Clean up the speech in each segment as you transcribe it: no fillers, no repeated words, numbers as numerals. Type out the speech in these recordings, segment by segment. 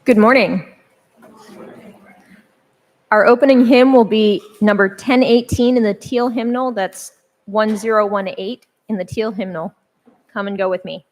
Good morning. Our opening hymn will be number 1018 in the teal hymnal. That's 1018 in the teal hymnal. Come and go with me.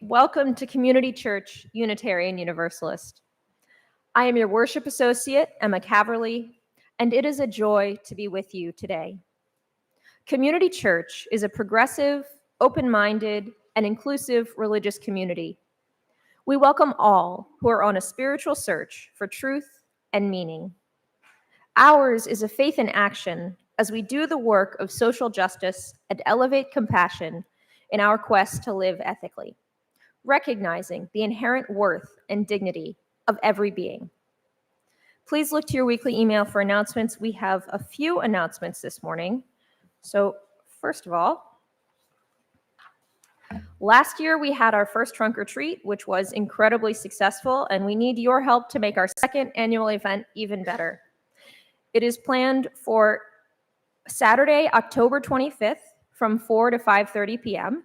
Welcome to Community Church Unitarian Universalist. I am your worship associate, Emma Caverly, and it is a joy to be with you today. Community Church is a progressive, open-minded, and inclusive religious community. We welcome all who are on a spiritual search for truth and meaning. Ours is a faith in action as we do the work of social justice and elevate compassion in our quest to live ethically, recognizing the inherent worth and dignity of every being. Please look to your weekly email for announcements. We have a few announcements this morning. So first of all, last year we had our first trunk or treat, which was incredibly successful, and we need your help to make our second annual event even better. It is planned for Saturday, October 25th from 4 to 5:30 p.m.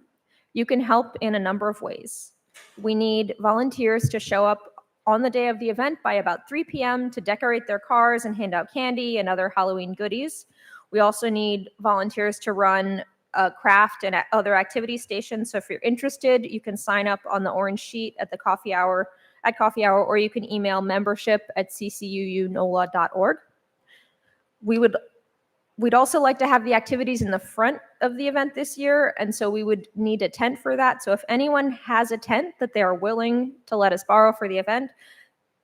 You can help in a number of ways. We need volunteers to show up on the day of the event by about 3 p.m. to decorate their cars and hand out candy and other Halloween goodies. We also need volunteers to run a craft and other activity stations. So if you're interested, you can sign up on the orange sheet at the coffee hour, or you can email membership@ccuunola.org. We'd also like to have the activities in the front of the event this year, and so we would need a tent for that. So if anyone has a tent that they are willing to let us borrow for the event,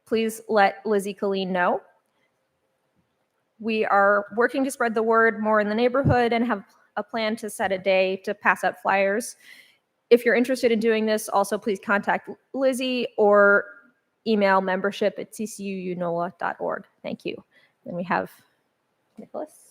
please let Lizzie Colleen know. We are working to spread the word more in the neighborhood and have a plan to set a day to pass out flyers. If you're interested in doing this, also please contact Lizzie or email membership@ccuunola.org. Thank you. Then we have Nicholas.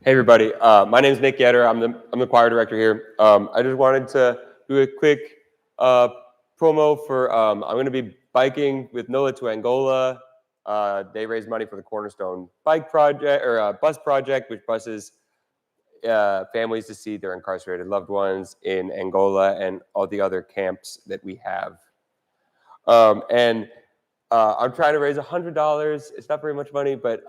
Hey everybody, my name is Nick Yetter. I'm the choir director here. I just wanted to do a quick promo for I'm going to be biking with NOLA to Angola. They raise money for the Cornerstone Bike Project or Bus Project, which buses families to see their incarcerated loved ones in Angola and all the other camps that we have. And I'm trying to raise $100. It's not very much money, but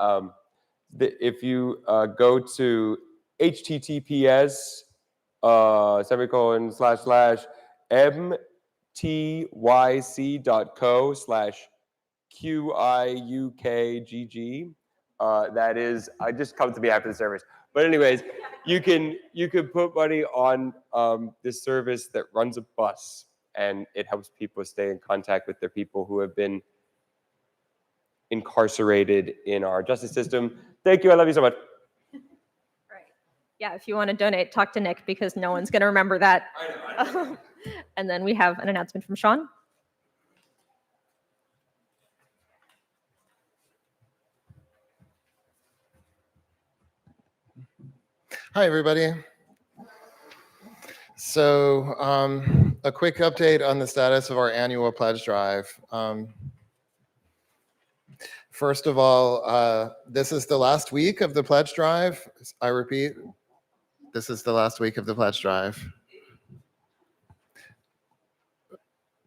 if you go to https://mtyc.co/QIUKGG. That is, I just come to me after the service. But anyways, you can put money on this service that runs a bus, and it helps people stay in contact with their people who have been incarcerated in our justice system. Thank you. I love you so much. Right. Yeah, if you want to donate, talk to Nick because no one's going to remember that. I know. And then we have an announcement from Sean. Hi, everybody. So a quick update on the status of our annual pledge drive. First of all, this is the last week of the pledge drive. I repeat, this is the last week of the pledge drive.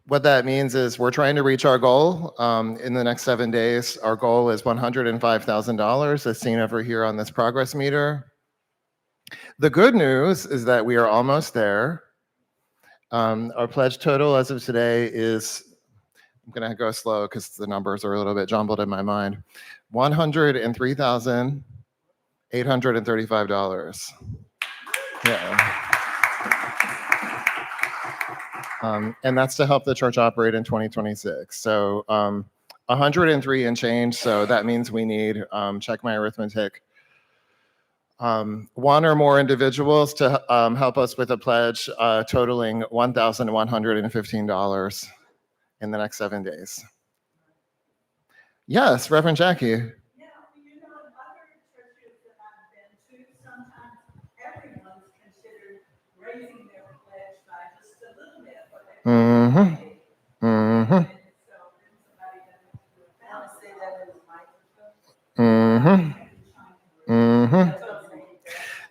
What that means is we're trying to reach our goal in the next 7 days. Our goal is $105,000, as seen over here on this progress meter. The good news is that we are almost there. Our pledge total as of today is, I'm going to go slow because the numbers are a little bit jumbled in my mind, $103,835. Yeah. And that's to help the church operate in 2026. So 103 and change. So that means we need, check my arithmetic, one or more individuals to help us with a pledge totaling $1,115 in the next 7 days. Yes, Reverend Jackie. Yeah, in other churches that I've been to, sometimes everyone's considered raising their pledge by just a little bit. Mm-hmm. Mm-hmm. So then somebody doesn't do it. I'll say that in the microphone. Mm-hmm. Mm-hmm.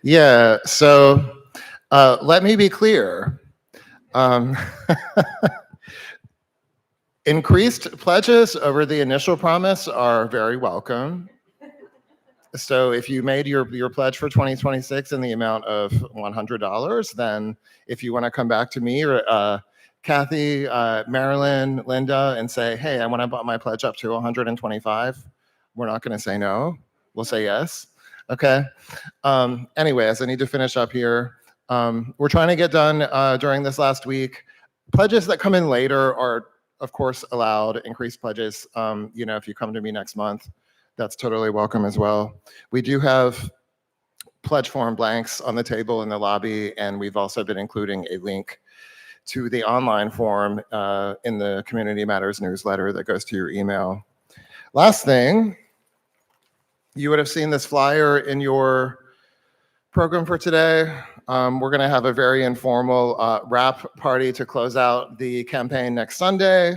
Yeah, so let me be clear. Increased pledges over the initial promise are very welcome. So if you made your pledge for 2026 in the amount of $100, then if you want to come back to me or Kathy, Marilyn, Linda, and say, hey, I want to bump my pledge up to 125, we're not going to say no. We'll say yes. Okay. Anyways, I need to finish up here. We're trying to get done during this last week. Pledges that come in later are, of course, allowed. Increased pledges, if you come to me next month, that's totally welcome as well. We do have pledge form blanks on the table in the lobby, and we've also been including a link to the online form in the Community Matters newsletter that goes to your email. Last thing, you would have seen this flyer in your program for today. We're going to have a very informal wrap party to close out the campaign next Sunday.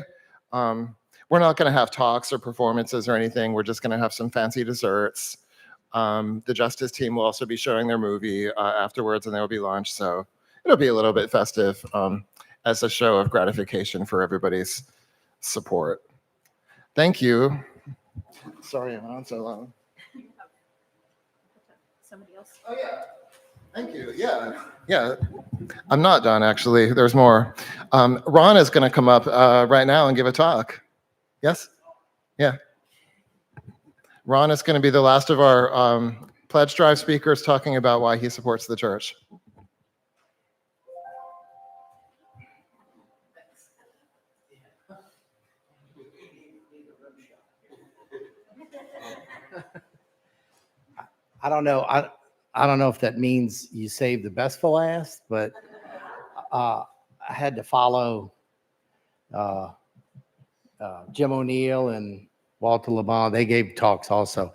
We're not going to have talks or performances or anything. We're just going to have some fancy desserts. The Justice team will also be showing their movie afterwards, and there will be lunch. So it'll be a little bit festive as a show of gratification for everybody's support. Thank you. Sorry I'm on so long. Somebody else. Oh, yeah. Thank you. Yeah. I'm not done, actually. There's more. Ron is going to come up right now and give a talk. Yes? Yeah. Ron is going to be the last of our pledge drive speakers talking about why he supports the church. I don't know. I don't know if that means you saved the best for last, but I had to follow Jim O'Neill and Walter LeBon. They gave talks also,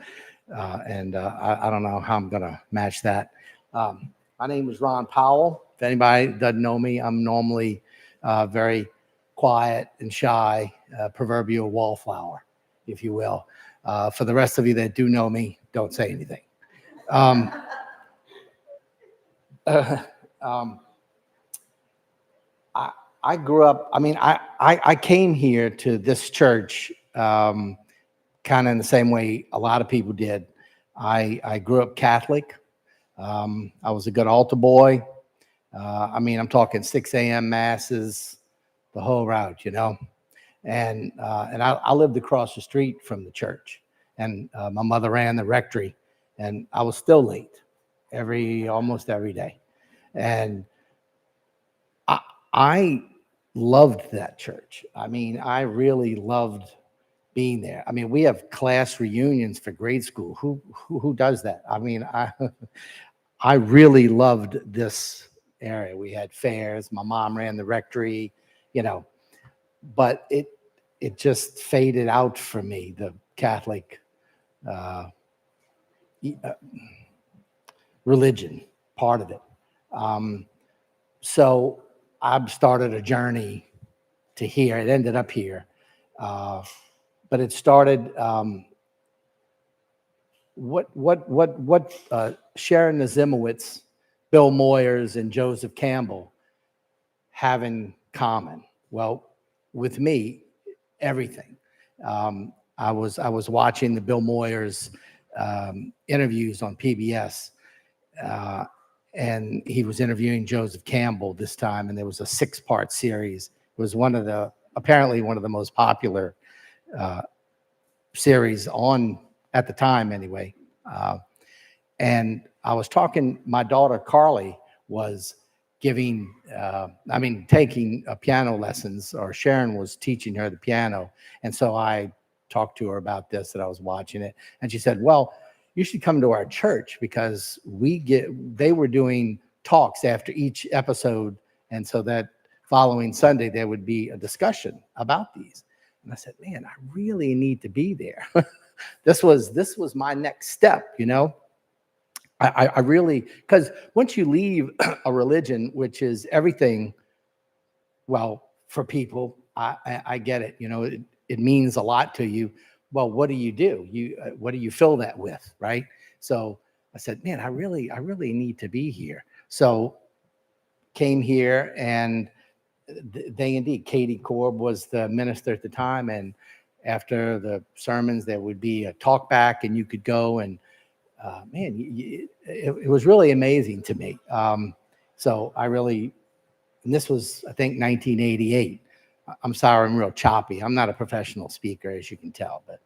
and I don't know how I'm going to match that. My name is Ron Powell. If anybody doesn't know me, I'm normally very quiet and shy, proverbial wallflower, if you will. For the rest of you that do know me, don't say anything. I grew up, I came here to this church kind of in the same way a lot of people did. I grew up Catholic. I was a good altar boy. I mean, I'm talking 6 a.m. masses, the whole route, you know. And I lived across the street from the church, and my mother ran the rectory, and I was still late almost every day. And I loved that church. I mean, I really loved being there. I mean, we have class reunions for grade school. Who does that? I mean, I really loved this area. We had fairs. My mom ran the rectory, you know, but it just faded out for me, the Catholic religion part of it. So I've started a journey to here. It ended up here. But it started, what Sharon Nazimowicz, Bill Moyers, and Joseph Campbell have in common? Well, with me, everything. I was watching the Bill Moyers interviews on PBS, and he was interviewing Joseph Campbell this time, and there was a 6-part series. It was apparently one of the most popular series on at the time anyway. And I was talking, my daughter Carly was taking piano lessons, or Sharon was teaching her the piano. And so I talked to her about this, that I was watching it. And she said, well, you should come to our church, because they were doing talks after each episode. And so that following Sunday, there would be a discussion about these. And I said, man, I really need to be there. This was my next step, you know. I really, because once you leave a religion, which is everything, well, for people, I get it, you know, it means a lot to you. Well, what do? What do you fill that with, right? So I said, man, I really need to be here. So came here, and they indeed, Katie Korb was the minister at the time, and after the sermons, there would be a talk back, and you could go, and man, it was really amazing to me. So and this was, I think, 1988. I'm sorry, I'm real choppy. I'm not a professional speaker, as you can tell, but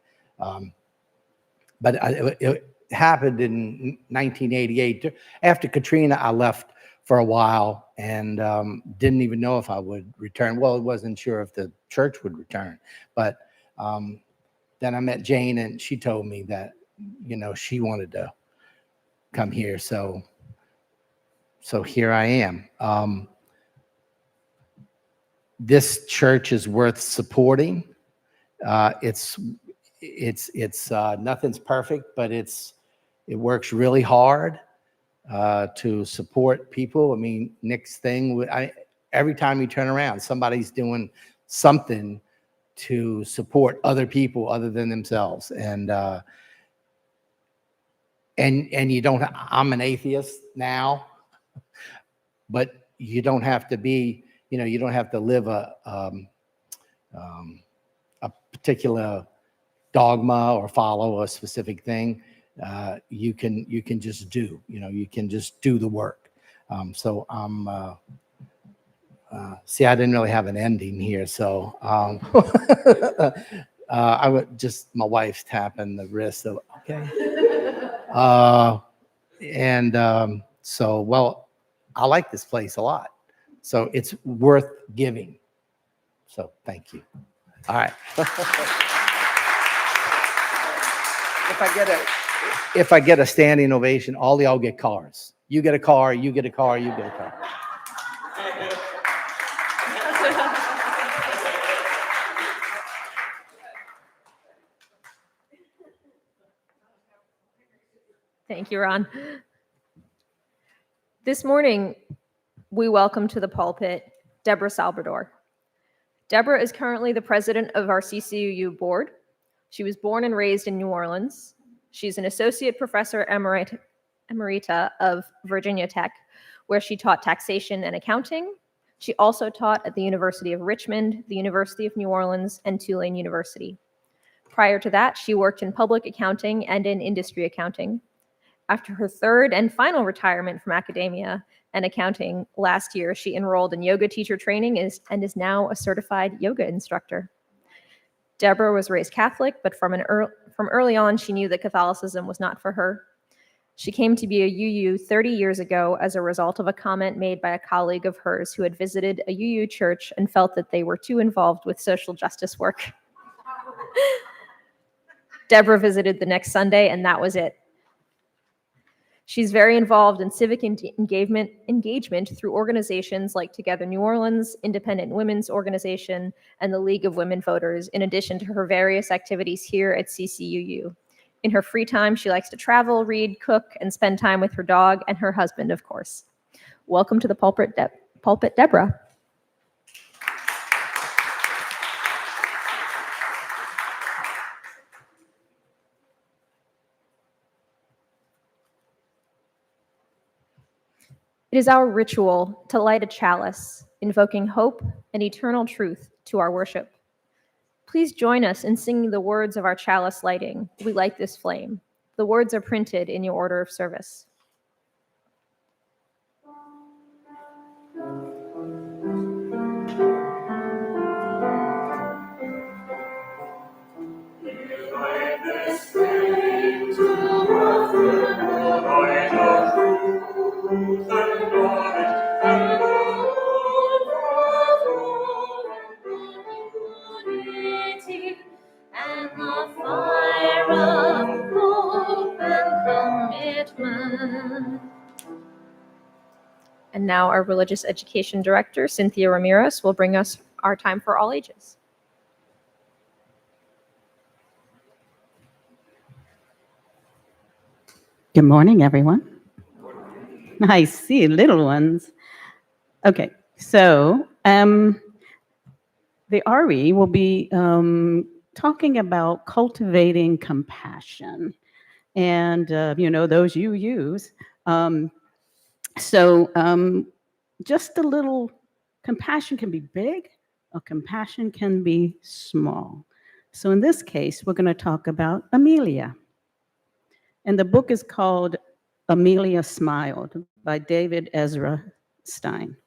it happened in 1988. After Katrina, I left for a while, and didn't even know if I would return. Well, I wasn't sure if the church would return, but then I met Jane, and she told me that, you know, she wanted to come here. So here I am. This church is worth supporting. It's nothing's perfect, but it works really hard to support people. I mean, Nick's thing, every time you turn around, somebody's doing something to support other people other than themselves. And you don't, I'm an atheist now, but you don't have to be, you know, you don't have to live a particular dogma or follow a specific thing. You can just do, you know, you can just do the work. So I'm, see, I didn't really have an ending here. So I would just, my wife's tapping the wrist. So, okay. So, well, I like this place a lot. So it's worth giving. So thank you. All right. If I get a standing ovation, all y'all get cars. You get a car, you get a car, you get a car. Thank you, Ron. This morning, we welcome to the pulpit Debra Salbador. Debra is currently the president of our CCUU board. She was born and raised in New Orleans. She's an associate professor emerita of Virginia Tech, where she taught taxation and accounting. She also taught at the University of Richmond, the University of New Orleans, and Tulane University. Prior to that, she worked in public accounting and in industry accounting. After her third and final retirement from academia and accounting last year, she enrolled in yoga teacher training and is now a certified yoga instructor. Debra was raised Catholic, but from early on, she knew that Catholicism was not for her. She came to be a UU 30 years ago as a result of a comment made by a colleague of hers who had visited a UU church and felt that they were too involved with social justice work. Debra visited the next Sunday, and that was it. She's very involved in civic engagement through organizations like Together New Orleans, Independent Women's Organization, and the League of Women Voters, in addition to her various activities here at CCUU. In her free time, she likes to travel, read, cook, and spend time with her dog and her husband, of course. Welcome to the pulpit, Debra. It is our ritual to light a chalice, invoking hope and eternal truth to our worship. Please join us in singing the words of our chalice lighting. We light this flame. The words are printed in your order of service. And the fire of hope and commitment. And now our religious education director, Cynthia Ramirez, will bring us our time for all ages. Good morning, everyone. I see little ones. Okay, so the RE will be talking about cultivating compassion, and those you use. Just a little compassion can be big, or compassion can be small. So in this case, we're going to talk about Amelia. And the book is called Amelia Smiled by David Ezra Stein.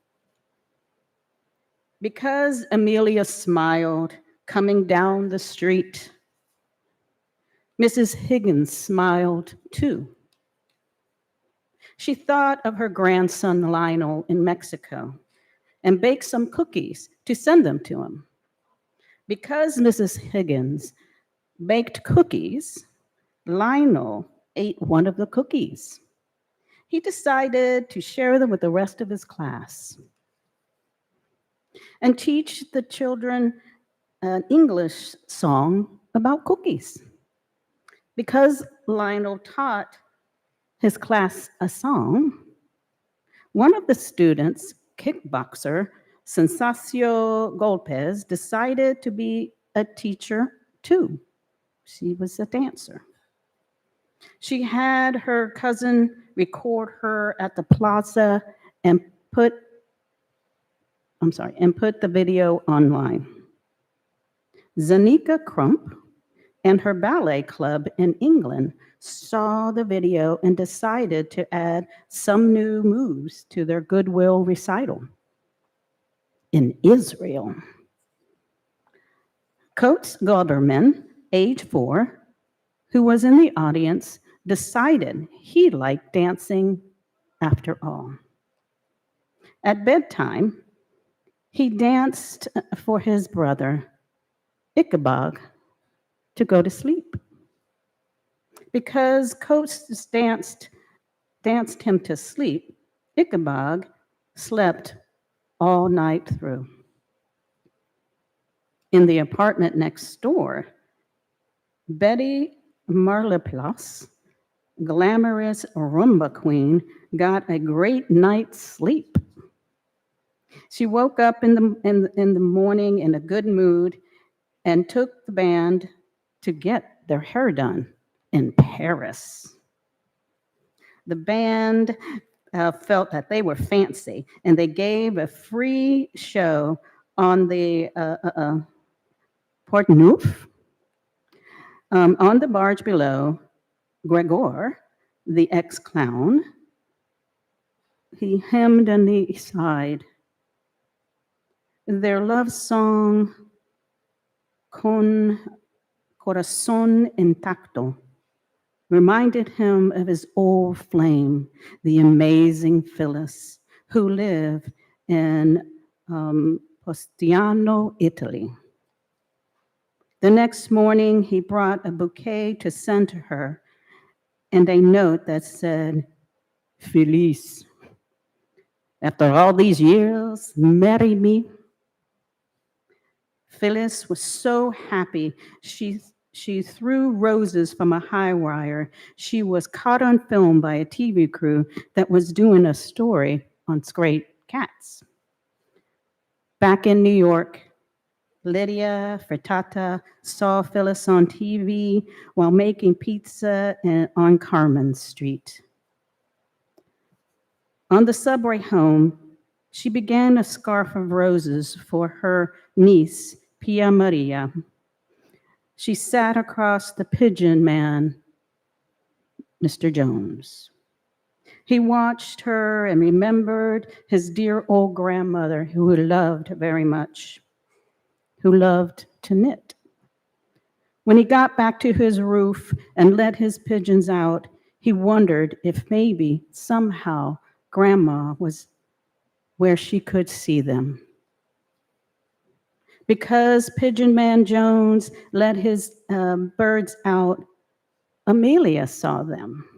Because Amelia smiled coming down the street, Mrs. Higgins smiled too. She thought of her grandson Lionel in Mexico and baked some cookies to send them to him. Because Mrs. Higgins baked cookies, Lionel ate one of the cookies. He decided to share them with the rest of his class and teach the children an English song about cookies. Because Lionel taught his class a song, one of the students, kickboxer Sensacio Golpez, decided to be a teacher too. She was a dancer. She had her cousin record her at the plaza and put the video online. Zanika Crump and her ballet club in England saw the video and decided to add some new moves to their goodwill recital. In Israel, Coates Galderman, age 4, who was in the audience, decided he liked dancing after all. At bedtime, he danced for his brother, Ichabod, to go to sleep. Because Coates danced him to sleep, Ichabod slept all night through. In the apartment next door, Betty Marleplace, glamorous rumba queen, got a great night's sleep. She woke up in the morning in a good mood and took the band to get their hair done in Paris. The band felt that they were fancy, and they gave a free show on the Port Neuf. On the barge below, Gregor, the ex-clown, he hemmed and he sighed. Their love song, Con Corazón Intacto, reminded him of his old flame, the amazing Phyllis, who lived in Postiano, Italy. The next morning, he brought a bouquet to send to her and a note that said, Feliz. After all these years, marry me. Phyllis was so happy. She threw roses from a high wire. She was caught on film by a TV crew that was doing a story on stray cats. Back in New York, Lydia Frittata saw Phyllis on TV while making pizza on Carmen Street. On the subway home, she began a scarf of roses for her niece, Pia Maria. She sat across the pigeon man, Mr. Jones. He watched her and remembered his dear old grandmother who he loved very much, who loved to knit. When he got back to his roof and let his pigeons out, he wondered if maybe somehow Grandma was where she could see them. Because Pigeon Man Jones let his birds out, Amelia saw them.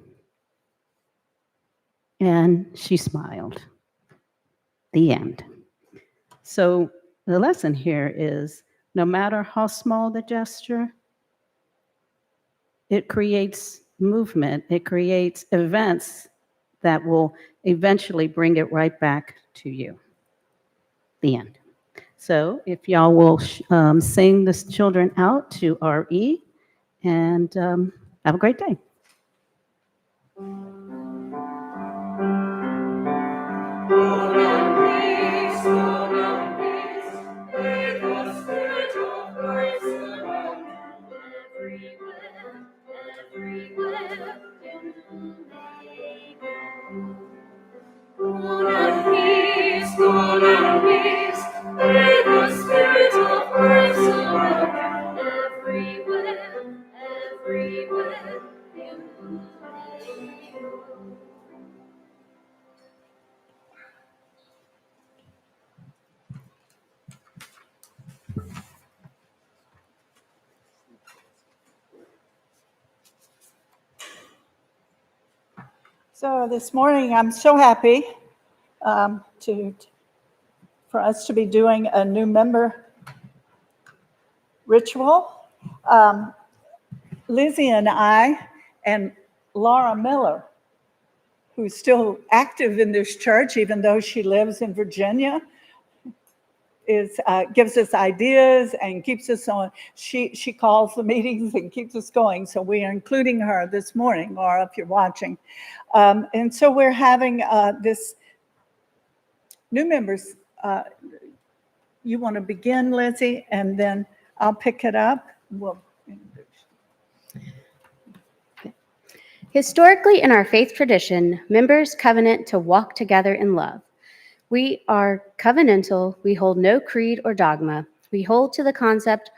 And she smiled. The end. So the lesson here is no matter how small the gesture, it creates movement, it creates events that will eventually bring it right back to you. The end. So if y'all will sing the children out to RE, and have a great day. May the Spirit of grace surround everywhere, everywhere you may go. So this morning, I'm so happy for us to be doing a new member ritual. Lizzie and I and Laura Miller, who's still active in this church, even though she lives in Virginia, gives us ideas and keeps us on. She calls the meetings and keeps us going. So we are including her this morning, Laura, if you're watching. And so we're having this new members. You want to begin, Lizzie, and then I'll pick it up. We'll introduce. Historically, in our faith tradition, members covenant to walk together in love. We are covenantal. We hold no creed or dogma. We hold to the concept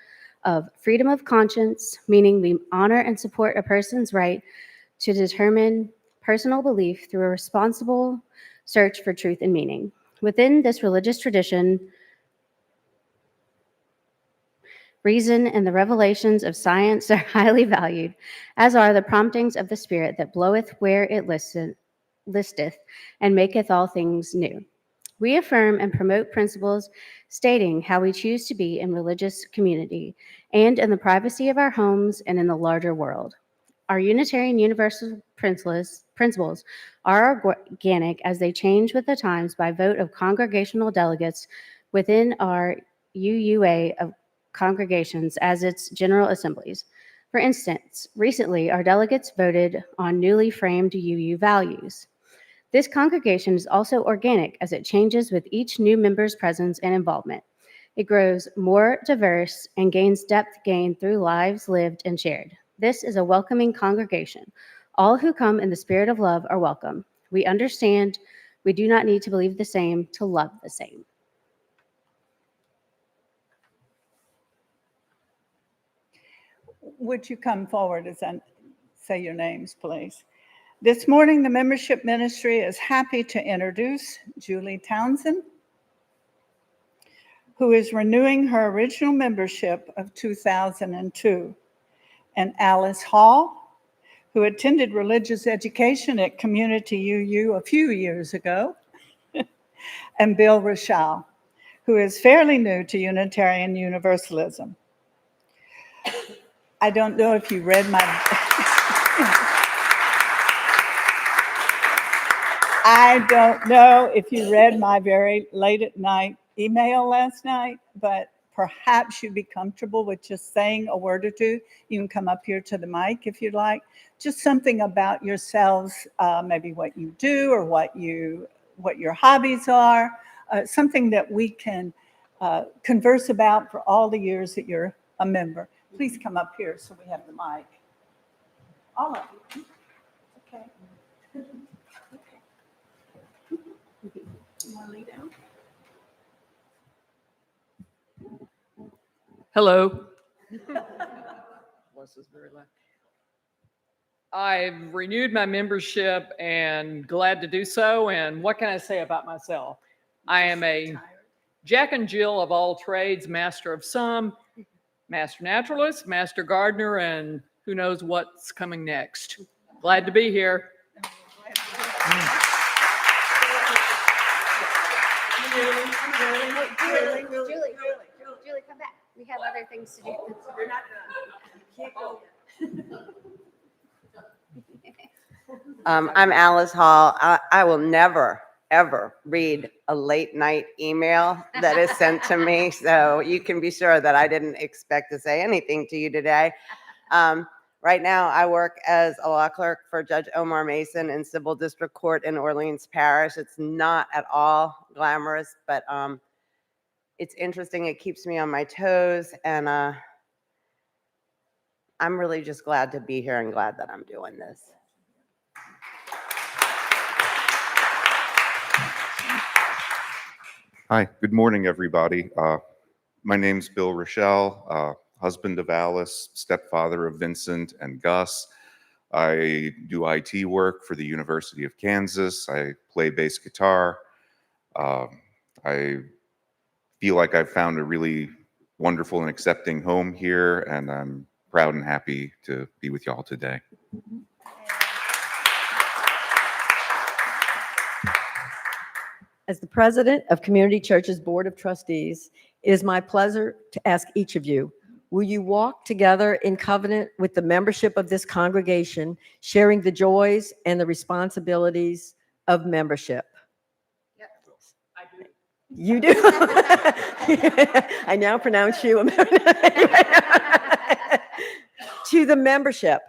of freedom of conscience, meaning we honor and support a person's right to determine personal belief through a responsible search for truth and meaning. Within this religious tradition, reason and the revelations of science are highly valued, as are the promptings of the Spirit that bloweth where it listeth, and maketh all things new. We affirm and promote principles stating how we choose to be in religious community and in the privacy of our homes and in the larger world. Our Unitarian Universalist principles are organic as they change with the times by vote of congregational delegates within our UUA of congregations as its general assemblies. For instance, recently our delegates voted on newly framed UU values. This congregation is also organic as it changes with each new member's presence and involvement. It grows more diverse and gains depth gained through lives lived and shared. This is a welcoming congregation. All who come in the spirit of love are welcome. We understand we do not need to believe the same to love the same. Would you come forward as I say your names, please? This morning, the membership ministry is happy to introduce Julie Townsend, who is renewing her original membership of 2002, and Alice Hall, who attended religious education at Community UU a few years ago, and Bill Rochelle, who is fairly new to Unitarian Universalism. I don't know if you read my... I don't know if you read my very late at night email last night, but perhaps you'd be comfortable with just saying a word or two. You can come up here to the mic if you'd like. Just something about yourselves, maybe what you do or what your hobbies are, something that we can converse about for all the years that you're a member. Please come up here so we have the mic. All of you. Okay. You want to lay down? Hello. Voice is very loud. I've renewed my membership and glad to do so. And what can I say about myself? I am a Jack and Jill of all trades, master of some, master naturalist, master gardener, and who knows what's coming next. Glad to be here. Julie, come back. We have other things to do. You're not done. I'm Alice Hall. I will never, ever read a late night email that is sent to me. So you can be sure that I didn't expect to say anything to you today. Right now, I work as a law clerk for Judge Omar Mason in Civil District Court in Orleans Parish. It's not at all glamorous, but it's interesting. It keeps me on my toes, and I'm really just glad to be here and glad that I'm doing this. Hi, good morning, everybody. My name's Bill Rochelle, husband of Alice, stepfather of Vincent and Gus. I do IT work for the University of Kansas. I play bass guitar. I feel like I've found a really wonderful and accepting home here, and I'm proud and happy to be with y'all today. As the president of Community Church's Board of Trustees, it is my pleasure to ask each of you, will you walk together in covenant with the membership of this congregation, sharing the joys and the responsibilities of membership? Yes, I do. You do? I now pronounce you to the membership.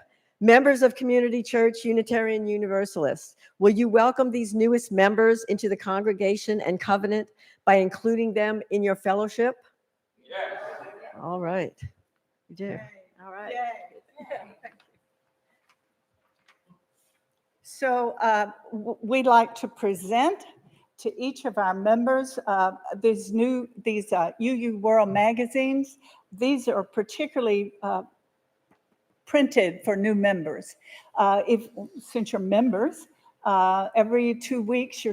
Members of Community Church Unitarian Universalist, will you welcome these newest members into the congregation and covenant by including them in your fellowship? Yes. All right. You do. Yay. All right. So we'd like to present to each of our members these UU World magazines. These are particularly printed for new members. Since you're members, every 2 weeks,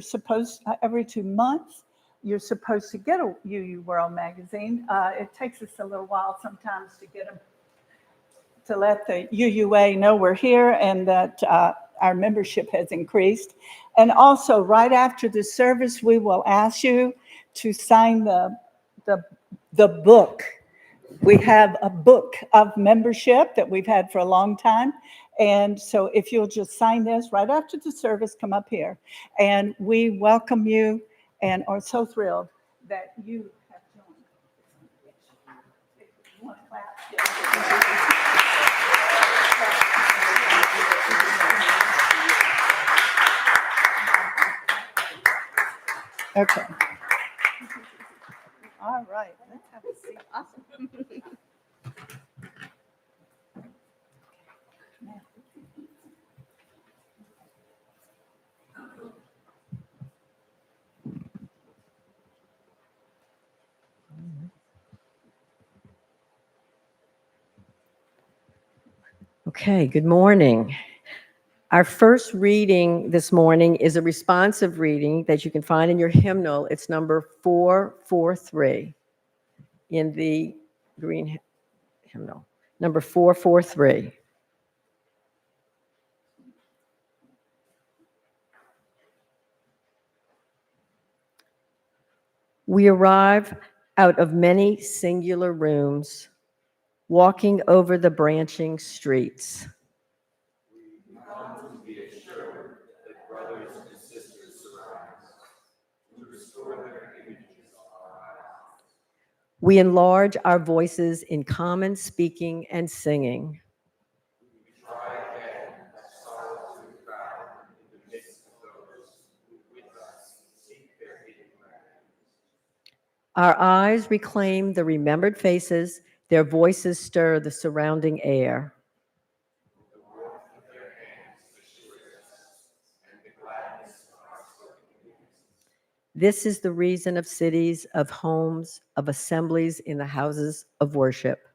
every 2 months, you're supposed to get a UU World magazine. It takes us a little while sometimes to get them, to let the UUA know we're here and that our membership has increased. And also, right after the service, we will ask you to sign the book. We have a book of membership that we've had for a long time. And so if you'll just sign this right after the service, come up here. And we welcome you and are so thrilled that you have joined. You want to clap? Okay. All right. Let's have a seat. Awesome. Okay, good morning. Our first reading this morning is a responsive reading that you can find in your hymnal. It's number 443 in the green hymnal, number 443. We arrive out of many singular rooms, walking over the branching streets. We enlarge our voices in common speaking and singing. Our eyes reclaim the remembered faces, their voices stir the surrounding air. This is the reason of cities, of homes, of assemblies in the houses of worship.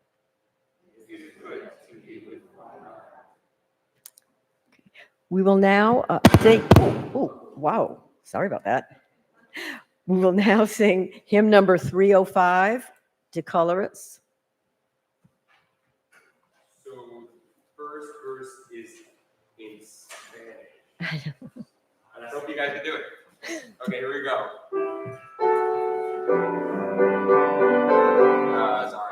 We will now sing. Oh, wow. Sorry about that. We will now sing hymn number 305, De Coloris. So first verse is in Spanish. And I hope you guys can do it. Okay, here we go. Sorry.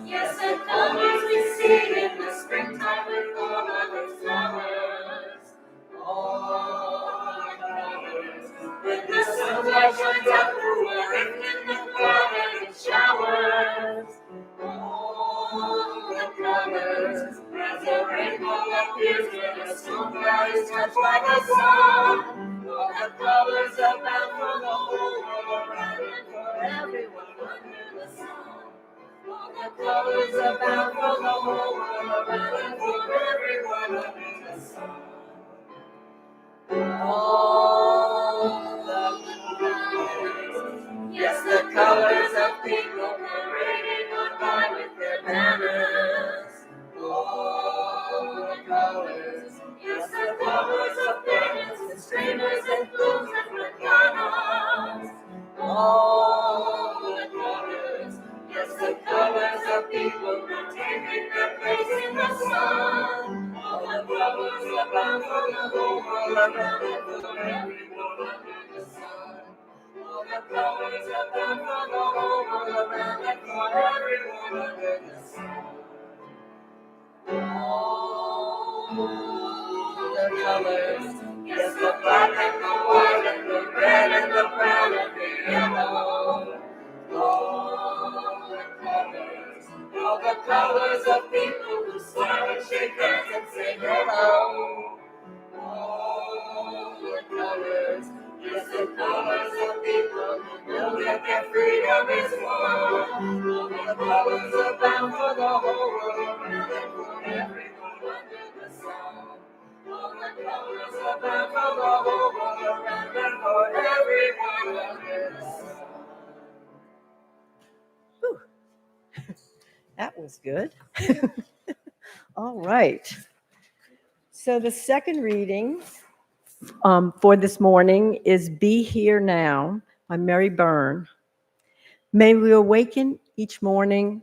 Yes, the colors we see in the springtime with all other flowers. All the colors. When the sunlight shines out through a rift in the cloud and it showers. All the colors. As a rainbow appears when a sunrise is touched by the sun. All the colors abound for the whole world around and for everyone under the sun. All the colors abound for the whole world around and for everyone under the sun. All the colors, yes, the colors of people parading on by with their banners. All the colors, yes, the colors of banners and streamers and plumes and mandanas. All the colors. Yes, the colors of people not taking their place in the sun. All the colors abound for the whole world around and for everyone under the sun. All the colors abound for the whole world around and for everyone under the sun. All the colors, yes, the black and the white and the red and the brown and the yellow. All the colors of people who smile and shake hands and say hello. All the colors, yes, the colors of people who know that their freedom is won. All the colors abound for the whole world around and for everyone under the sun. All the colors abound for the whole world around and for everyone under the sun. That was good. All right. So the second reading for this morning is Be Here Now by Mary Byrne. May we awaken each morning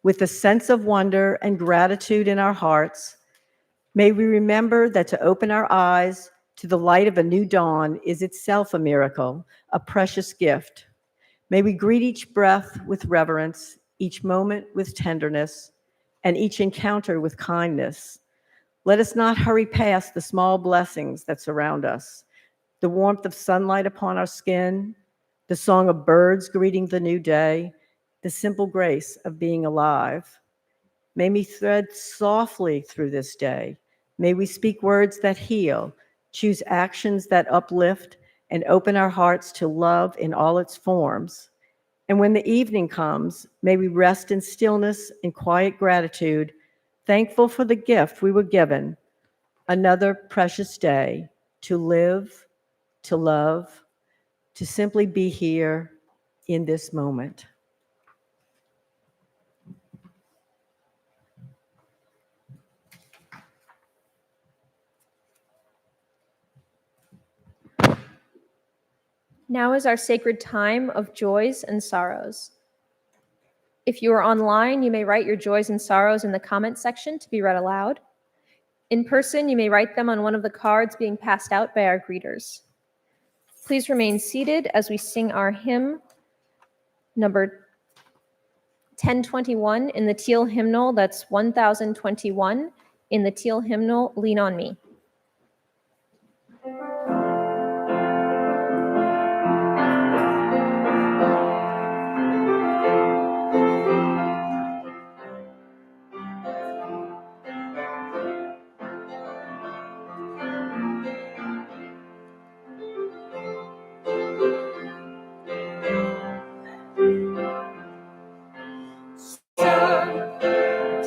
with a sense of wonder and gratitude in our hearts May we remember that to open our eyes to the light of a new dawn is itself a miracle, a precious gift. May we greet each breath with reverence, each moment with tenderness, and each encounter with kindness. Let us not hurry past the small blessings that surround us, the warmth of sunlight upon our skin, the song of birds greeting the new day, the simple grace of being alive. May we thread softly through this day. May we speak words that heal, choose actions that uplift, and open our hearts to love in all its forms. And when the evening comes, may we rest in stillness and quiet gratitude, thankful for the gift we were given, another precious day to live, to love, to simply be here in this moment. Now is our sacred time of joys and sorrows. If you are online, you may write your joys and sorrows in the comment section to be read aloud. In person, you may write them on one of the cards being passed out by our greeters. Please remain seated as we sing our hymn, number 1021 in the teal hymnal. That's 1021 in the teal hymnal, Lean on Me.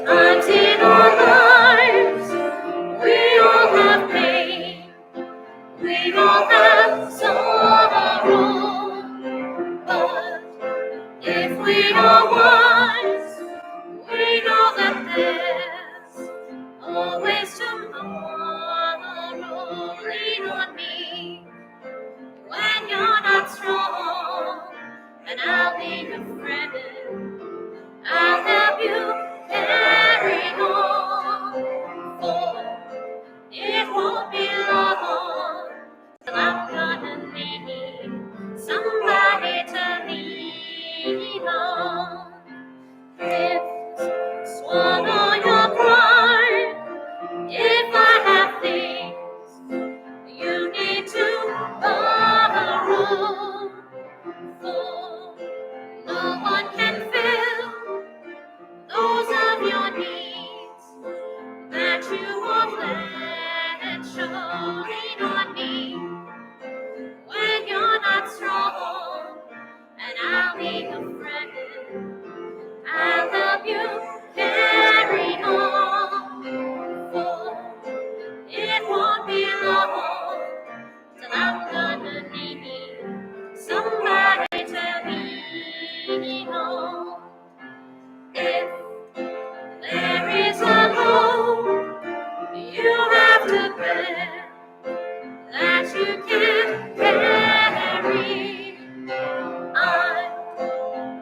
Sometimes in our lives, we all have pain, we all have sorrow, but if we are wise, we know that there's always tomorrow. Lean on me when you're not strong, and I'll be your friend. I'll help you carry on, for it won't be long till I'm gonna need somebody to lean on. If swallow your pride, if I have things you need to borrow, for no one can fill those of your needs that you won't let show. Lean on me when you're not strong, and I'll be your friend. I'll help you carry on, for it won't be long till I'm gonna need somebody to lean on. If there is a load you have to bear that you can't carry, I'm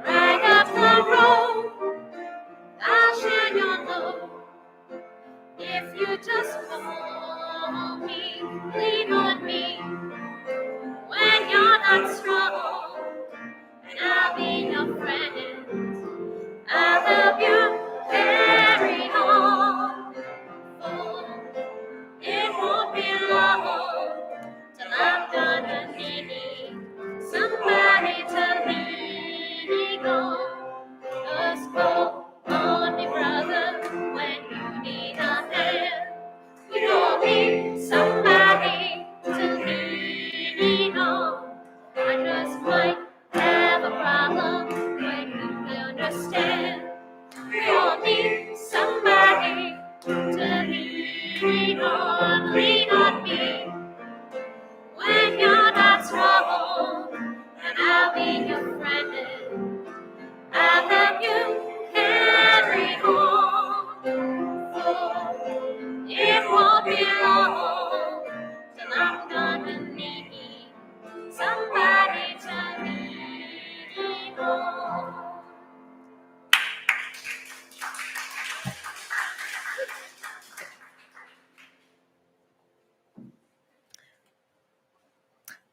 right up the road. I'll share your load if you just call me. Lean on me when you're not strong, and I'll be your friend. I'll help you carry on, for it won't be long till I'm gonna need somebody to lean on. Just call on me, brother, when you need a hand. We all need somebody to lean on. I just might have a problem when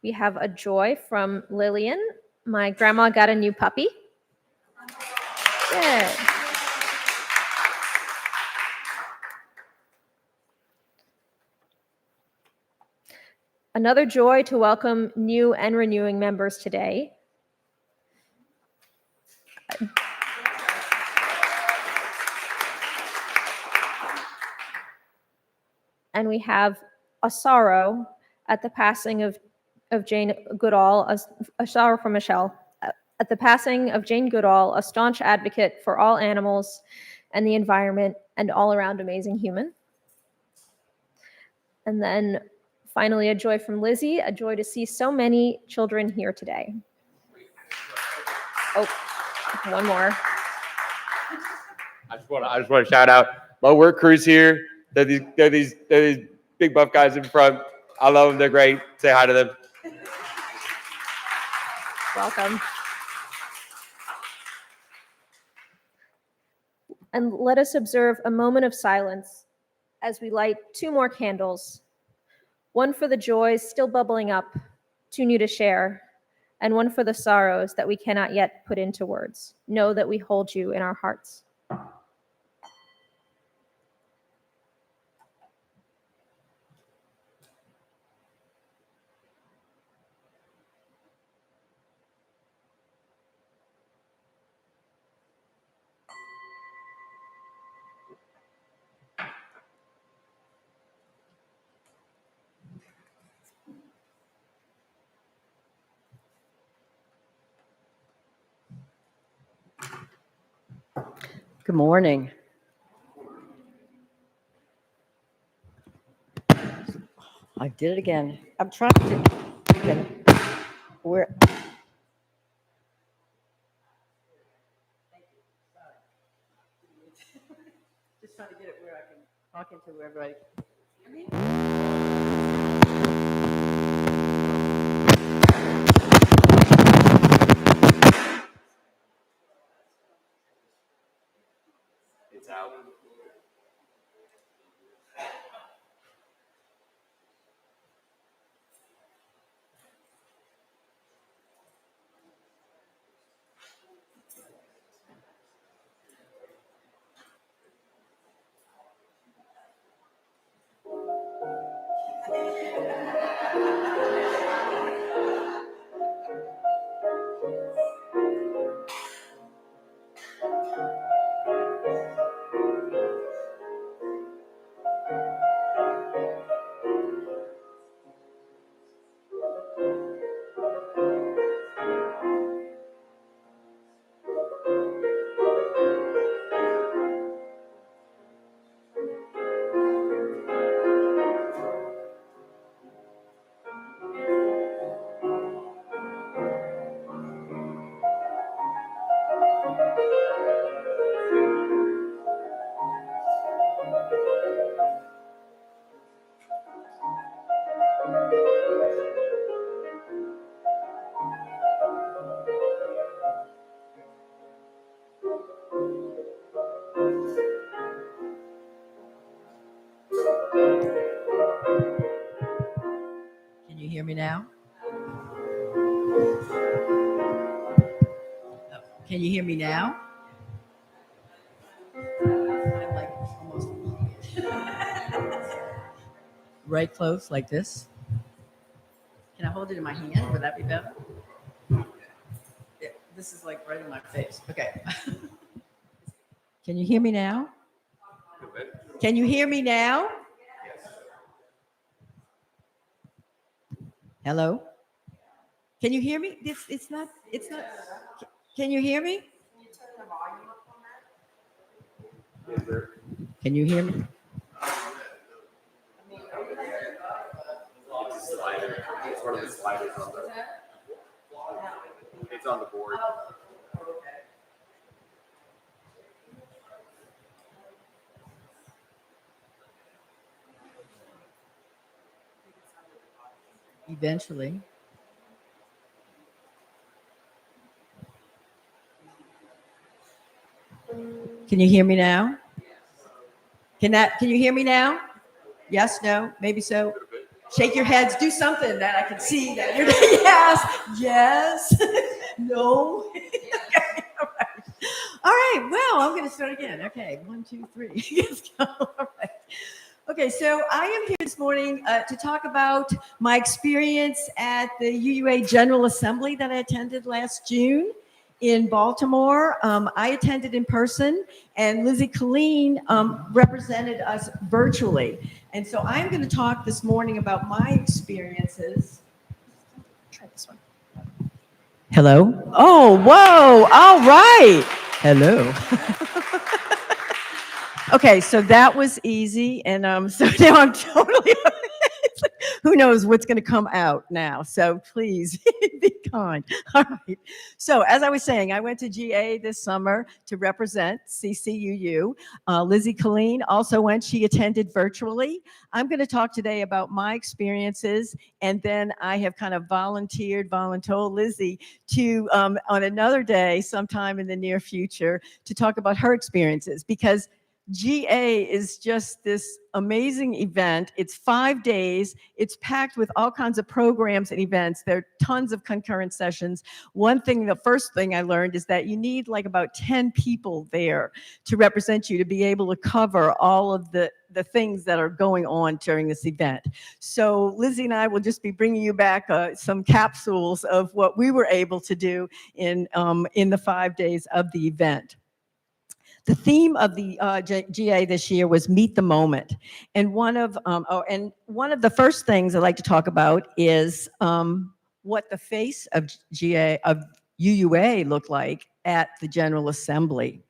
We have a joy from Lillian. My grandma got a new puppy. Good. Another joy to welcome new and renewing members today. And we have a sorrow at the passing of Jane Goodall, a sorrow from Michelle. At the passing of Jane Goodall, a staunch advocate for all animals and the environment and all around amazing human. And then finally, a joy from Lizzie, a joy to see so many children here today. Oh, one more. I just want to shout out my work crews here. They're these big buff guys in front. I love them. They're great. Say hi to them. Welcome. And let us observe a moment of silence as we light 2 more candles. One for the joys still bubbling up, too new to share, and one for the sorrows that we cannot yet put into words. Know that we hold you in our hearts. Good morning. I did it again. I'm trying to. Okay. Where? Just trying to get it where I can talk into where everybody. It's out. Can you hear me now? Can you hear me now? I'm like almost right close like this. Can I hold it in my hand? Would that be better? Yeah, this is like right in my face. Okay. Can you hear me now? Can you hear me now? Hello? Can you hear me? It's not. Can you hear me? Can you hear me? It's one of the sliders on the. It's on the board. Eventually. Can you hear me now? Can you hear me now? Yes, no, maybe so. Shake your heads, do something that I can see that you're yes, yes, no. Okay, all right. All right, well, I'm going to start again. Okay, 1, 2, 3. Let's go. All right. Okay, so I am here this morning to talk about my experience at the UUA General Assembly that I attended last June in Baltimore. I attended in person, and Lizzie Colleen represented us virtually. And so I'm going to talk this morning about my experiences. Try this one. Hello? Oh, whoa, all right. Hello. Okay, so that was easy, and so now I'm totally, who knows what's going to come out now, so please be kind. All right, so as I was saying, I went to GA this summer to represent CCUU. Lizzie Colleen also went, she attended virtually. I'm going to talk today about my experiences, and then I have kind of voluntold Lizzie to, on another day, sometime in the near future, to talk about her experiences, because GA is just this amazing event. It's 5 days. It's packed with all kinds of programs and events. There are tons of concurrent sessions. The first thing I learned is that you need like about 10 people there to represent you to be able to cover all of the things that are going on during this event. So Lizzie and I will just be bringing you back some capsules of what we were able to do in the 5 days of the event. The theme of the GA this year was Meet the Moment. And one of the first things I'd like to talk about is what the face of UUA looked like at the General Assembly.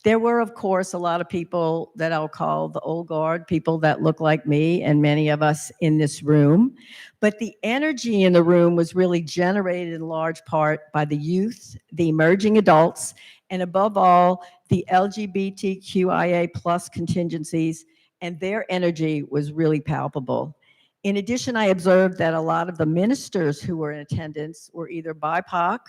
There were, of course, a lot of people that I'll call the old guard, people that look like me and many of us in this room. But the energy in the room was really generated in large part by the youth, the emerging adults, and above all, the LGBTQIA plus contingencies, and their energy was really palpable. In addition, I observed that a lot of the ministers who were in attendance were either BIPOC,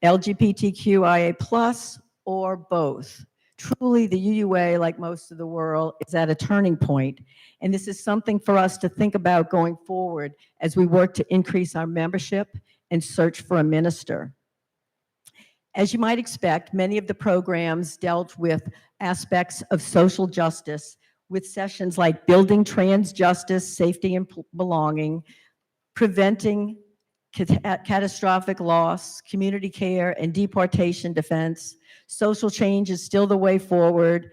LGBTQIA plus, or both. Truly, the UUA, like most of the world, is at a turning point, and this is something for us to think about going forward as we work to increase our membership and search for a minister. As you might expect, many of the programs dealt with aspects of social justice, with sessions like building trans justice, safety and belonging, preventing catastrophic loss, community care and deportation defense. Social change is still the way forward,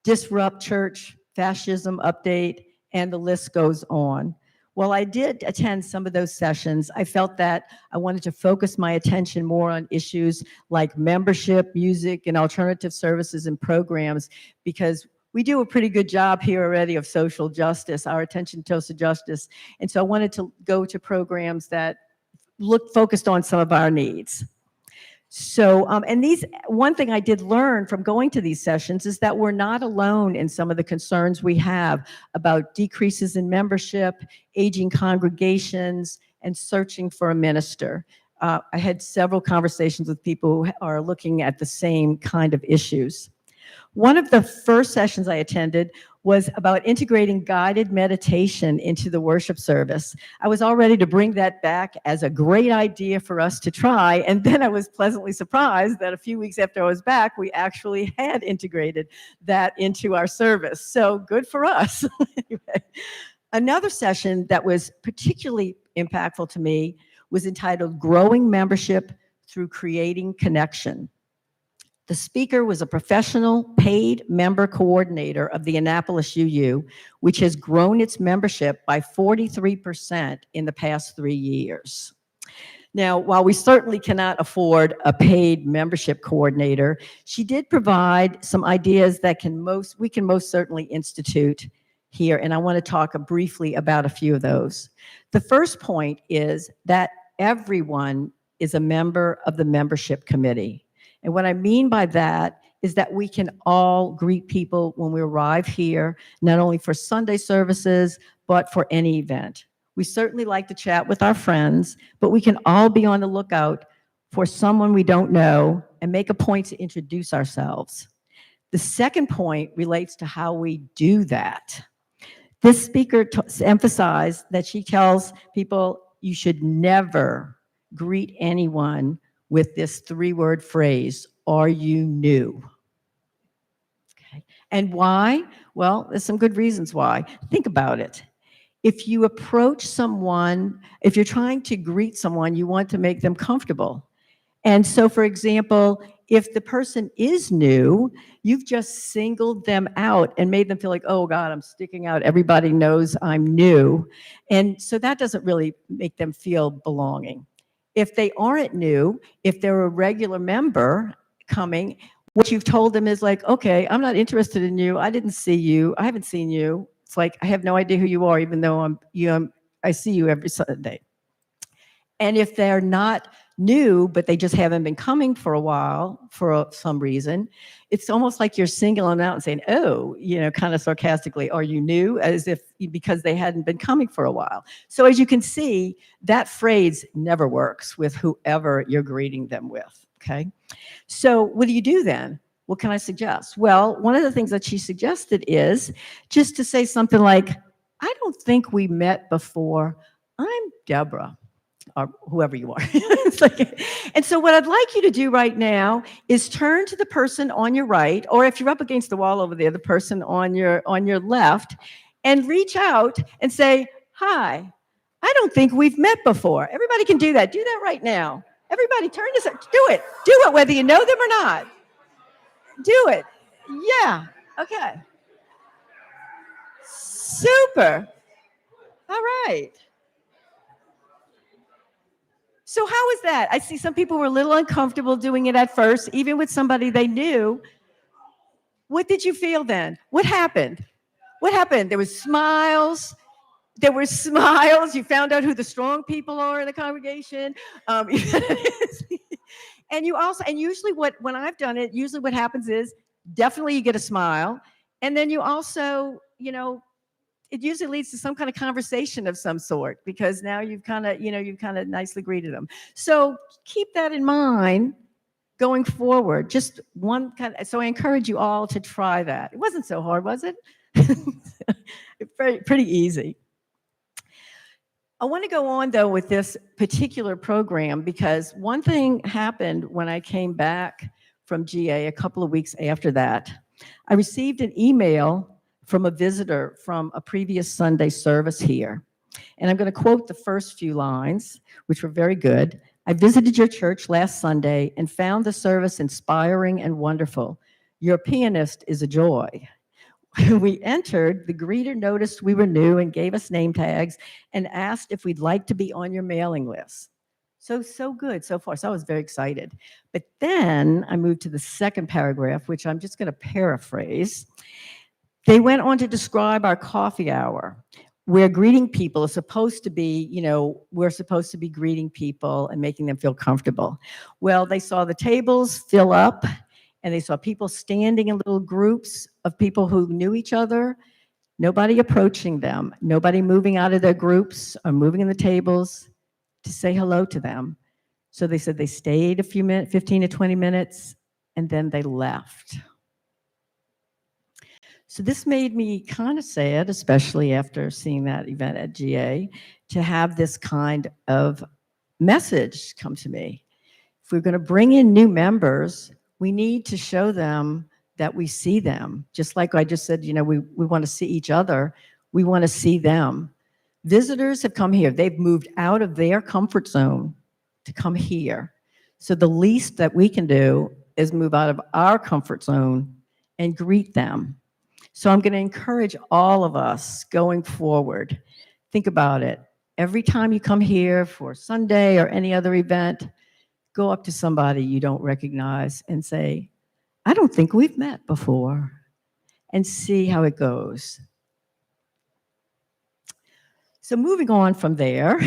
disrupt church, fascism update, and the list goes on. While I did attend some of those sessions, I felt that I wanted to focus my attention more on issues like membership, music, and alternative services and programs, because we do a pretty good job here already of social justice, our attention to social justice. And so I wanted to go to programs that focused on some of our needs. So, one thing I did learn from going to these sessions is that we're not alone in some of the concerns we have about decreases in membership, aging congregations, and searching for a minister. I had several conversations with people who are looking at the same kind of issues. One of the first sessions I attended was about integrating guided meditation into the worship service. I was all ready to bring that back as a great idea for us to try, and then I was pleasantly surprised that a few weeks after I was back, we actually had integrated that into our service. So good for us. Anyway, another session that was particularly impactful to me was entitled Growing Membership Through Creating Connection. The speaker was a professional paid member coordinator of the Annapolis UU, which has grown its membership by 43% in the past 3 years. Now, while we certainly cannot afford a paid membership coordinator, she did provide some ideas that we can most certainly institute here, and I want to talk briefly about a few of those. The first point is that everyone is a member of the membership committee. And what I mean by that is that we can all greet people when we arrive here, not only for Sunday services, but for any event. We certainly like to chat with our friends, but we can all be on the lookout for someone we don't know and make a point to introduce ourselves. The second point relates to how we do that. This speaker emphasized that she tells people you should never greet anyone with this 3-word phrase, "Are you new?" Okay. And why? Well, there's some good reasons why. Think about it. If you approach someone, if you're trying to greet someone, you want to make them comfortable. And so, for example, if the person is new, you've just singled them out and made them feel like, oh God, I'm sticking out. Everybody knows I'm new. And so that doesn't really make them feel belonging. If they aren't new, if they're a regular member coming, what you've told them is like, okay, I'm not interested in you. I didn't see you. I haven't seen you. It's like, I have no idea who you are, even though I see you every Sunday. And if they're not new, but they just haven't been coming for a while for some reason, it's almost like you're singling them out and saying, oh, kind of sarcastically, are you new? As if because they hadn't been coming for a while. So as you can see, that phrase never works with whoever you're greeting them with, okay? So what do you do then? What can I suggest? Well, one of the things that she suggested is just to say something like, I don't think we met before. I'm Debra. Or whoever you are. And so what I'd like you to do right now is turn to the person on your right, or if you're up against the wall over there, the person on your left, and reach out and say, hi, I don't think we've met before. Everybody can do that. Do that right now. Everybody turn this, do it. Do it whether you know them or not. Do it. Yeah. Okay. Super. All right. So how was that? I see some people were a little uncomfortable doing it at first, even with somebody they knew. What did you feel then? What happened? What happened? There was smiles. There were smiles. You found out who the strong people are in the congregation. And you also, and usually when I've done it, usually what happens is definitely you get a smile. And then you also, it usually leads to some kind of conversation of some sort because now you've kind of nicely greeted them. So keep that in mind going forward. Just one so I encourage you all to try that. It wasn't so hard, was it? Pretty easy. I want to go on though with this particular program because one thing happened when I came back from GA a couple of weeks after that. I received an email from a visitor from a previous Sunday service here. And I'm going to quote the first few lines, which were very good. I visited your church last Sunday and found the service inspiring and wonderful. Your pianist is a joy. When we entered, the greeter noticed we were new and gave us name tags and asked if we'd like to be on your mailing list. So good so far. So I was very excited. But then I moved to the second paragraph, which I'm just going to paraphrase. They went on to describe our coffee hour, where greeting people is supposed to be, we're supposed to be greeting people and making them feel comfortable. Well, they saw the tables fill up and they saw people standing in little groups of people who knew each other, nobody approaching them, nobody moving out of their groups or moving in the tables to say hello to them. So they said they stayed a few minutes, 15 to 20 minutes, and then they left. So this made me kind of sad, especially after seeing that event at GA, to have this kind of message come to me. If we're going to bring in new members, we need to show them that we see them. Just like I just said, we want to see each other. We want to see them. Visitors have come here. They've moved out of their comfort zone to come here. So the least that we can do is move out of our comfort zone and greet them. So I'm going to encourage all of us going forward. Think about it. Every time you come here for Sunday or any other event, go up to somebody you don't recognize and say, I don't think we've met before, and see how it goes. So moving on from there,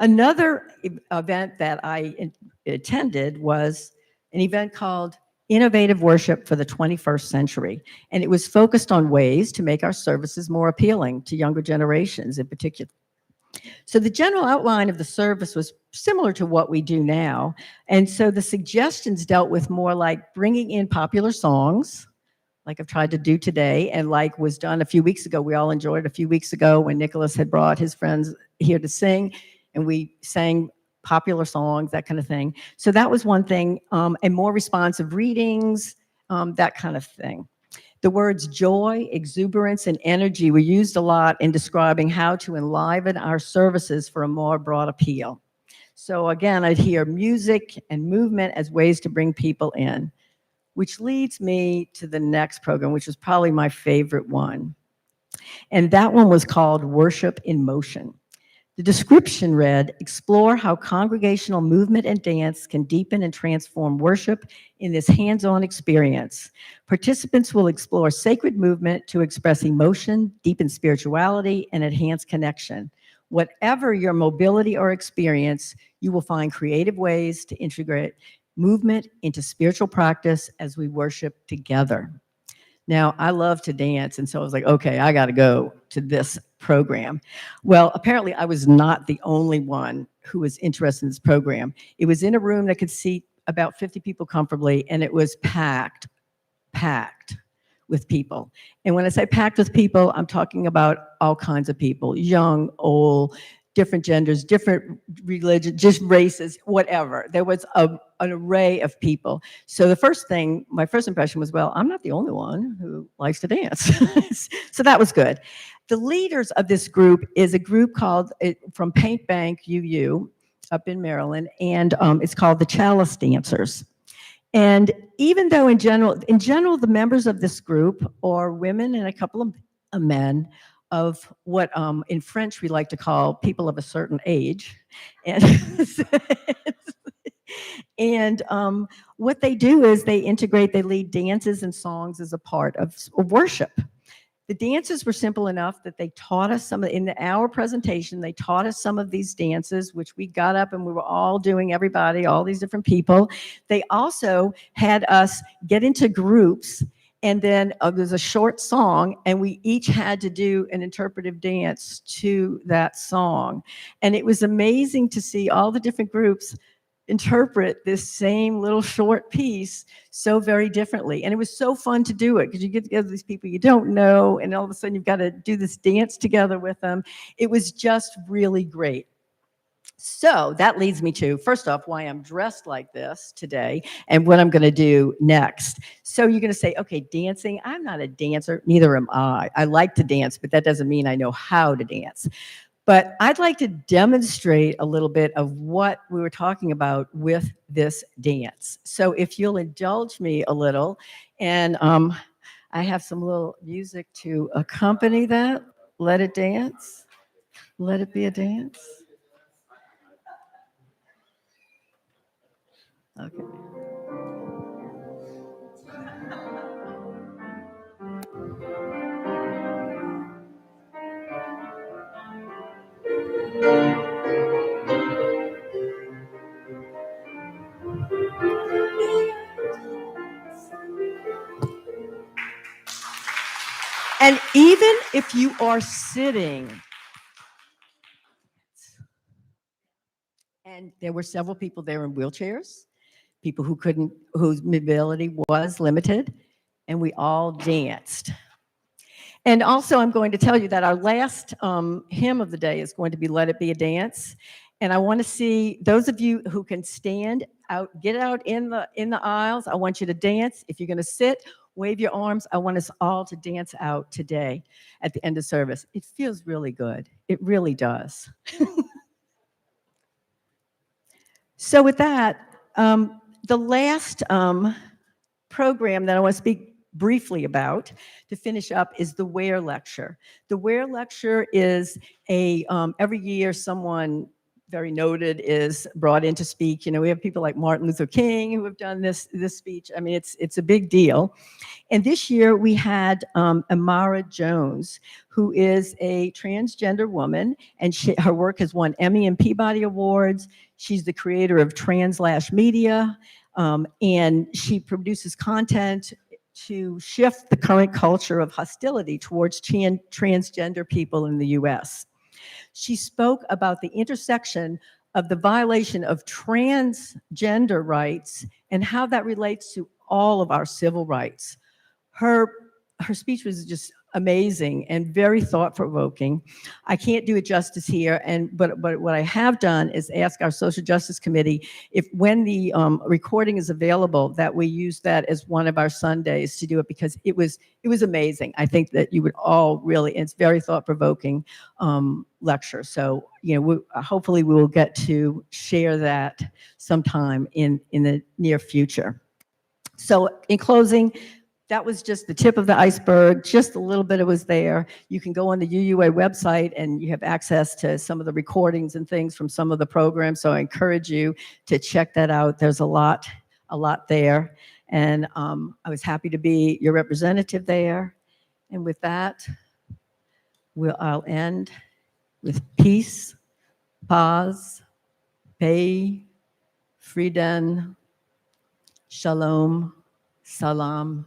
another event that I attended was an event called Innovative Worship for the 21st Century. And it was focused on ways to make our services more appealing to younger generations in particular. So the general outline of the service was similar to what we do now. And so the suggestions dealt with more like bringing in popular songs, like I've tried to do today, and like was done a few weeks ago. We all enjoyed a few weeks ago when Nicholas had brought his friends here to sing, and we sang popular songs, that kind of thing. So that was one thing, and more responsive readings, that kind of thing. The words joy, exuberance, and energy were used a lot in describing how to enliven our services for a more broad appeal. So again, I'd hear music and movement as ways to bring people in, which leads me to the next program, which was probably my favorite one. And that one was called Worship in Motion. The description read, explore how congregational movement and dance can deepen and transform worship in this hands-on experience. Participants will explore sacred movement to express emotion, deepen spirituality, and enhance connection. Whatever your mobility or experience, you will find creative ways to integrate movement into spiritual practice as we worship together. Now, I love to dance, and so I was like, okay, I got to go to this program. Well, apparently I was not the only one who was interested in this program. It was in a room that could seat about 50 people comfortably, and it was packed with people. And when I say packed with people, I'm talking about all kinds of people, young, old, different genders, different religions, just races, whatever. There was an array of people. So my first impression was, well, I'm not the only one who likes to dance. So that was good. The leaders of this group is a group called, from Paint Bank, UU, up in Maryland, and it's called the Chalice Dancers. And even though in general, the members of this group are women and a couple of men of what in French we like to call people of a certain age. And what they do is they lead dances and songs as a part of worship. The dances were simple enough that they taught us in our presentation, they taught us some of these dances, which we got up and we were all doing, everybody, all these different people. They also had us get into groups, and then there's a short song, and we each had to do an interpretive dance to that song. And it was amazing to see all the different groups interpret this same little short piece so very differently. And it was so fun to do it because you get together with these people you don't know, and all of a sudden you've got to do this dance together with them. It was just really great. So that leads me to, first off, why I'm dressed like this today and what I'm going to do next. So you're going to say, okay, dancing, I'm not a dancer, neither am I. I like to dance, but that doesn't mean I know how to dance. But I'd like to demonstrate a little bit of what we were talking about with this dance. So if you'll indulge me a little, and I have some little music to accompany that. Let it dance. Let it be a dance. Okay. And even if you are sitting, and there were several people there in wheelchairs, people whose mobility was limited, and we all danced. And also, I'm going to tell you that our last hymn of the day is going to be Let It Be a Dance. And I want to see those of you who can stand out, get out in the aisles. I want you to dance. If you're going to sit, wave your arms. I want us all to dance out today at the end of service. It feels really good. It really does. So with that, the last program that I want to speak briefly about to finish up is the Ware Lecture. The Ware Lecture is every year someone very noted is brought in to speak. You know, we have people like Martin Luther King who have done this speech. I mean, it's a big deal. And this year we had Amara Jones, who is a transgender woman, and her work has won Emmy and Peabody Awards. She's the creator of Translash Media, and she produces content to shift the current culture of hostility towards transgender people in the US. She spoke about the intersection of the violation of transgender rights and how that relates to all of our civil rights. her speech was just amazing and very thought-provoking. I can't do it justice here, but what I have done is ask our Social Justice Committee if when the recording is available, that we use that as one of our Sundays to do it, because it was amazing. I think that you would all really, it's very thought-provoking lecture. So, hopefully we will get to share that sometime in the near future. So in closing, that was just the tip of the iceberg, just a little bit of was there. You can go on the UUA website and you have access to some of the recordings and things from some of the programs. So I encourage you to check that out. There's a lot there. And I was happy to be your representative there. And with that, I'll end with peace, paz, pay, frieden, shalom, salam,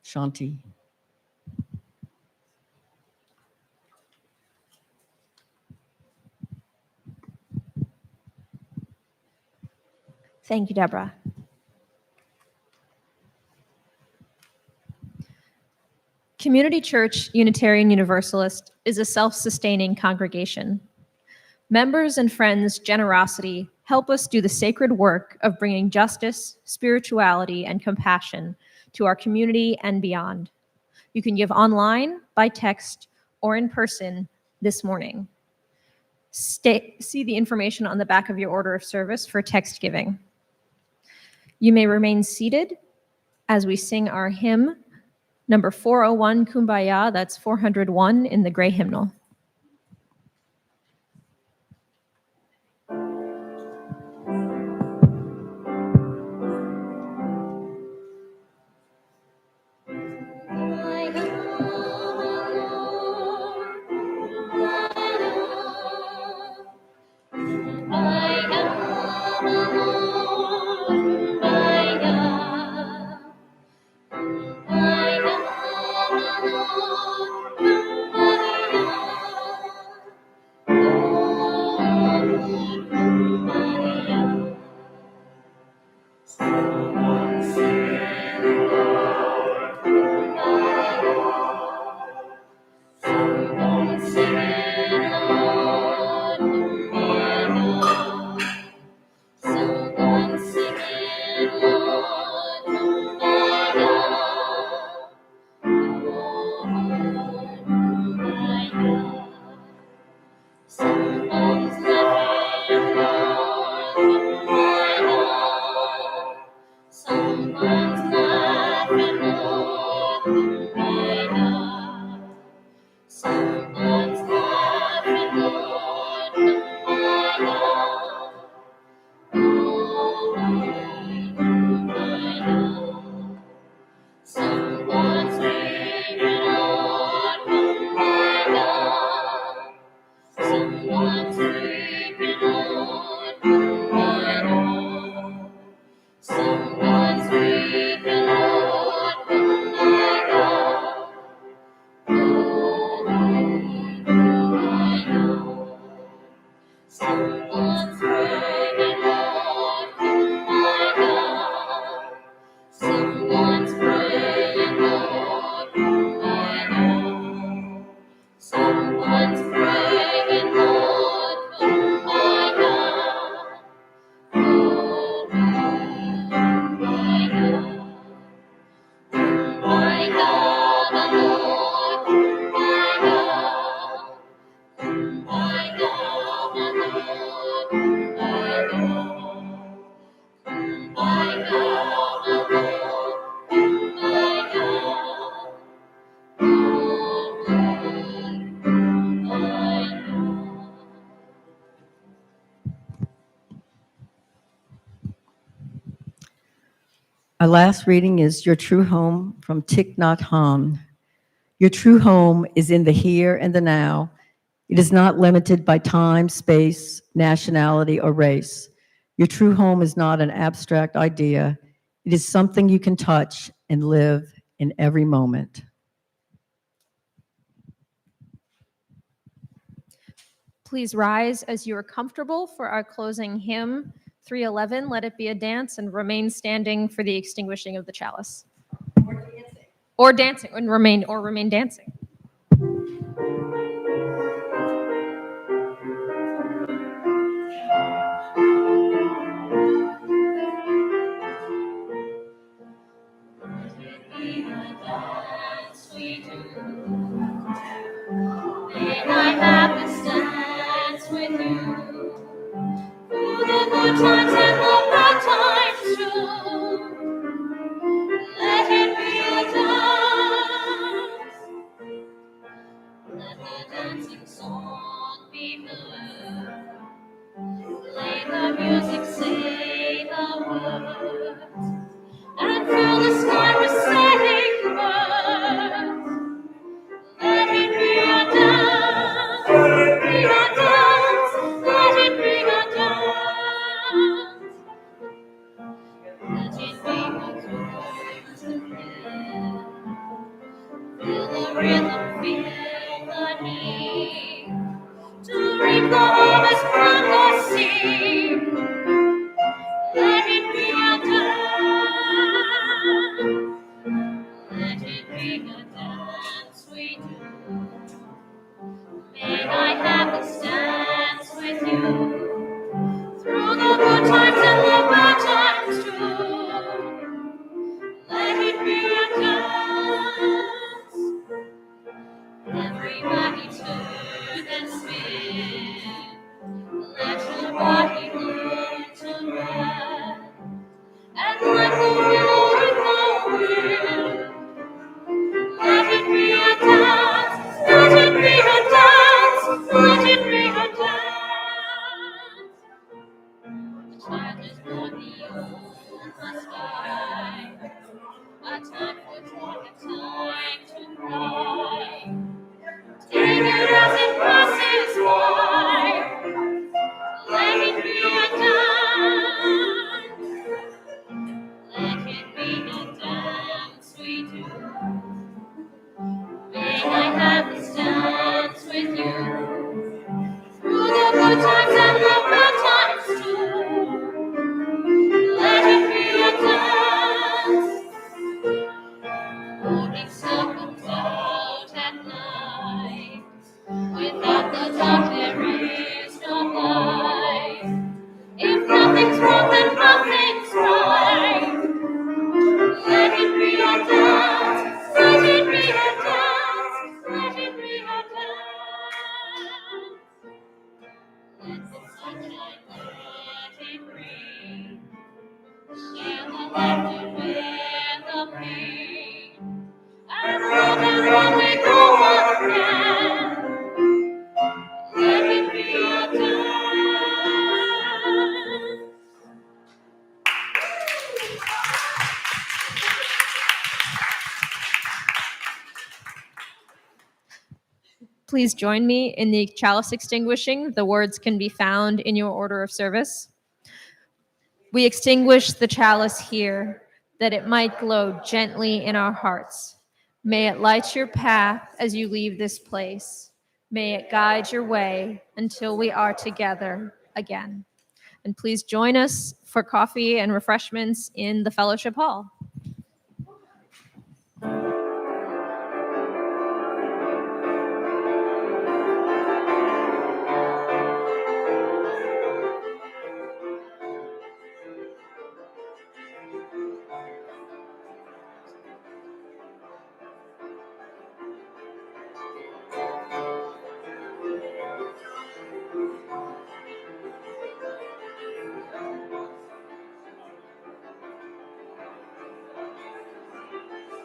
Shanti. Thank you, Debra. Community Church Unitarian Universalist is a self-sustaining congregation. Members and friends' generosity help us do the sacred work of bringing justice, spirituality, and compassion to our community and beyond. You can give online, by text, or in person this morning. See the information on the back of your order of service for text giving. You may remain seated as we sing our hymn, number 401, Kumbaya, that's 401 in the gray hymnal. Our last reading is Your True Home from Thich Nhat Hanh. Your true home is in the here and the now. It is not limited by time, space, nationality, or race. Your true home is not an abstract idea. It is something you can touch and live in every moment. Please rise as you are comfortable for our closing hymn, 311, Let It Be a Dance, and remain standing for the extinguishing of the chalice. or dancing and remain dancing. May I have this dance with you through the good times and the bad times too. Let it be a dance. Let the dancing song be heard. Play the music, say the words, and fill the sky with sailing birds. Let it be a dance, let it be a dance, let it be a dance. Let it be a dance to feel the rhythm, feel the need to reap the harvest from the sea. Let it be a dance, let it be a dance we do. May I have this dance with you through the good times and the bad times too. Let it be a dance. Everybody turn and spin. Let your body learn to run. And let the will in the wind. Let it be a dance. Let it be a dance. Let it be a dance. The child is born, the old must die. A time for joy, a time to cry. Take it as it passes by. Let it be a dance. Let it be a dance we do. May I have this dance with you through the good times and the bad times too. Let it be a dance. Morning sun comes out at night. Without the dark there is no light. If nothing's wrong, then nothing's right. Let it be a dance. Let it be a dance. Let it be a dance. Let the sunshine, let it rain. Share the laughter with the pain. And round we go again. Let it be a dance. Please join me in the chalice extinguishing. The words can be found in your order of service. We extinguish the chalice here, that it might glow gently in our hearts. May it light your path as you leave this place. May it guide your way until we are together again. And please join us for coffee and refreshments in the fellowship hall.